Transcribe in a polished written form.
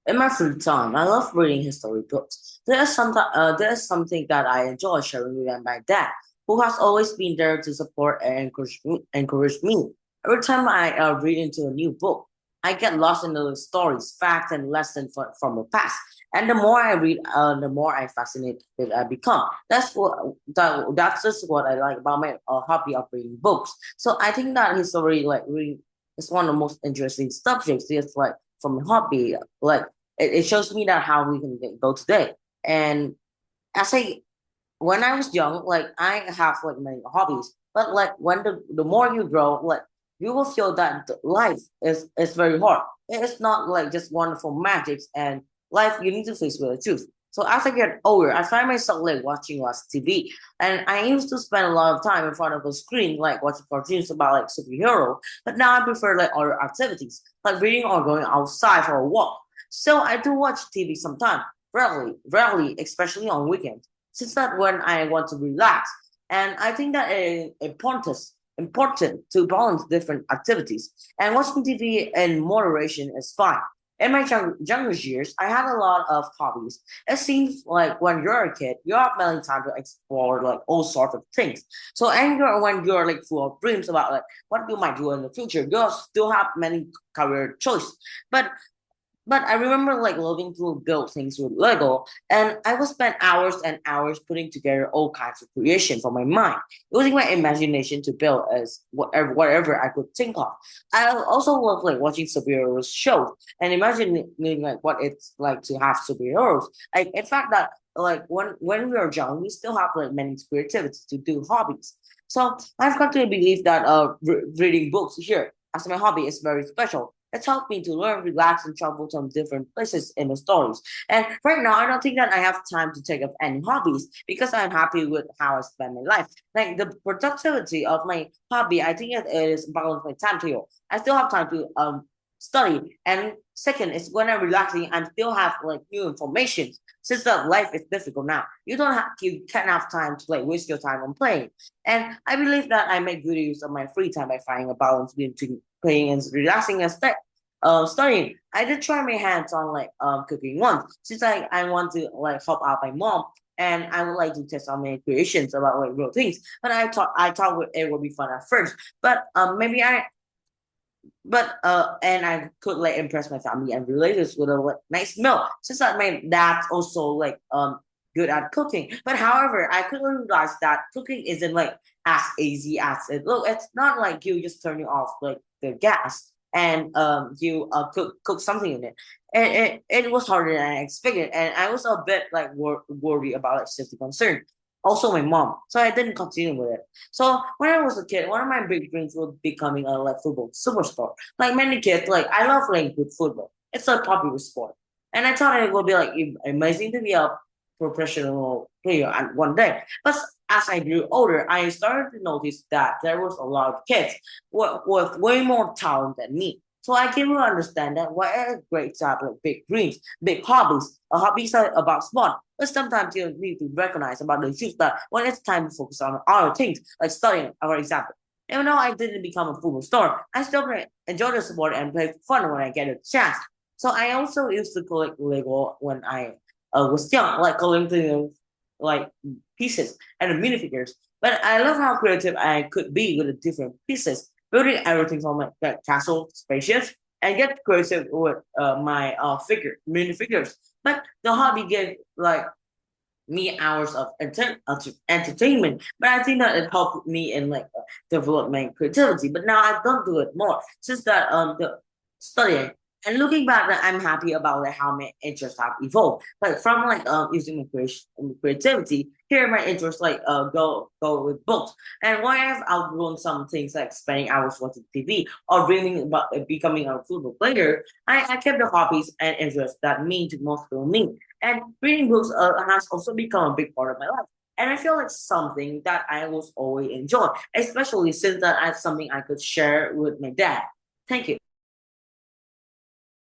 In my free time, I love reading history books. There's something that I enjoy sharing with my dad, who has always been there to support and encourage me. Every time I read into a new book, I get lost in the stories, facts, and lessons from the past. And the more I read, the more I fascinated I become. That's just what I like about my hobby of reading books. So I think that history, like reading, is one of the most interesting subjects. Just like from a hobby, like it shows me that how we can go today. And as I when I was young, like I have like many hobbies, but like when the more you grow, like you will feel that life is very hard. It's not like just wonderful magics and life you need to face with the truth. So as I get older, I find myself like watching less TV, and I used to spend a lot of time in front of a screen, like watching cartoons about like superhero. But now I prefer like other activities, like reading or going outside for a walk. So I do watch TV sometimes, rarely, especially on weekends since that when I want to relax. And I think that it is important to balance different activities. And watching TV in moderation is fine. In my younger years, I had a lot of hobbies. It seems like when you're a kid, you have many time to explore like all sorts of things. So and when you're like full of dreams about like what you might do in the future, you still have many career choices. But but I remember like loving to build things with Lego, and I would spend hours and hours putting together all kinds of creation from my mind, using my imagination to build as whatever I could think of. I also love like watching superheroes shows and imagining like what it's like to have superheroes. Like in fact that like when we are young, we still have like many creativity to do hobbies. So I've got to believe that reading books here as my hobby is very special. It's helped me to learn, relax, and travel to different places in the stories. And right now, I don't think that I have time to take up any hobbies because I'm happy with how I spend my life. Like the productivity of my hobby, I think it is about my timetable. I still have time to study. And second is when I'm relaxing, I still have like new information. Since that life is difficult now, you can't have time to like waste your time on playing. And I believe that I make good use of my free time by finding a balance between playing and relaxing and studying. I did try my hands on like cooking once since I want to like help out my mom and I would like to test out my creations about like real things. But I thought it would be fun at first. But maybe I but and I could like impress my family and relatives with a like, nice meal since that my dad's also like good at cooking. But however, I quickly realized that cooking isn't like as easy as it look. It's not like you just turning off like the gas and you cook something in it. And it was harder than I expected, and I was a bit like worried about like safety concern. Also, my mom, so I didn't continue with it. So when I was a kid, one of my big dreams was becoming a like football superstar. Like many kids, like I love playing with football. It's a popular sport, and I thought it would be like amazing to be a professional player at one day. But as I grew older, I started to notice that there was a lot of kids with way more talent than me. So I came to understand that while it's great to have like big dreams, big hobbies, hobbies are about sport, but sometimes you need to recognize about the truth that when it's time to focus on other things, like studying, for example. Even though I didn't become a football star, I still enjoy the sport and play for fun when I get a chance. So I also used to collect Lego when I was young, like collecting like pieces and minifigures. But I love how creative I could be with the different pieces, building everything from like castle, spaceships, and get creative with my minifigures. But the hobby gave like me hours of entertainment. But I think that it helped me in like develop my creativity. But now I don't do it more since that the studying. And looking back, like, I'm happy about like how my interests have evolved. Like from like using my creativity, here my interests like go with books. And while I've outgrown some things like spending hours watching TV or dreaming about becoming a football player, I kept the hobbies and interests that mean to most of me. And reading books has also become a big part of my life. And I feel like something that I was always enjoy, especially since that I something I could share with my dad. Thank you.